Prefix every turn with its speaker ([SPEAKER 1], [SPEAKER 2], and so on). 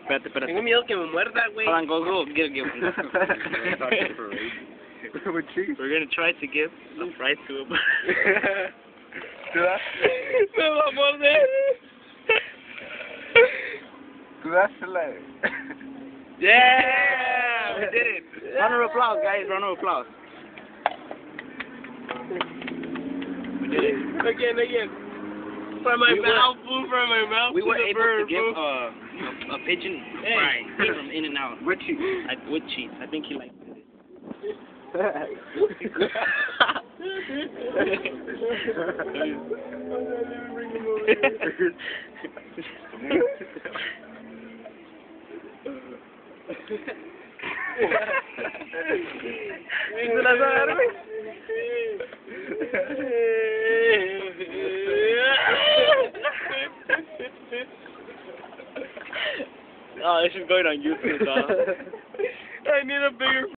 [SPEAKER 1] Espérate, espérate.
[SPEAKER 2] Tengo miedo que me muerda, güey.
[SPEAKER 1] Hold on, go. Get. We're gonna try to give a fry to him.
[SPEAKER 2] Me va a morder. Yeah, we did it.
[SPEAKER 1] Round of applause, guys. Round of applause. We did it.
[SPEAKER 2] Again. From my mouth, food from my mouth.
[SPEAKER 1] We were
[SPEAKER 2] to the
[SPEAKER 1] able
[SPEAKER 2] bird,
[SPEAKER 1] to give
[SPEAKER 2] food.
[SPEAKER 1] a pigeon fry from In-N-Out. With cheese. With cheese. I think he liked it.
[SPEAKER 2] ¿Se las agarró?
[SPEAKER 1] Oh, this is going on YouTube, dog.
[SPEAKER 2] I need a bigger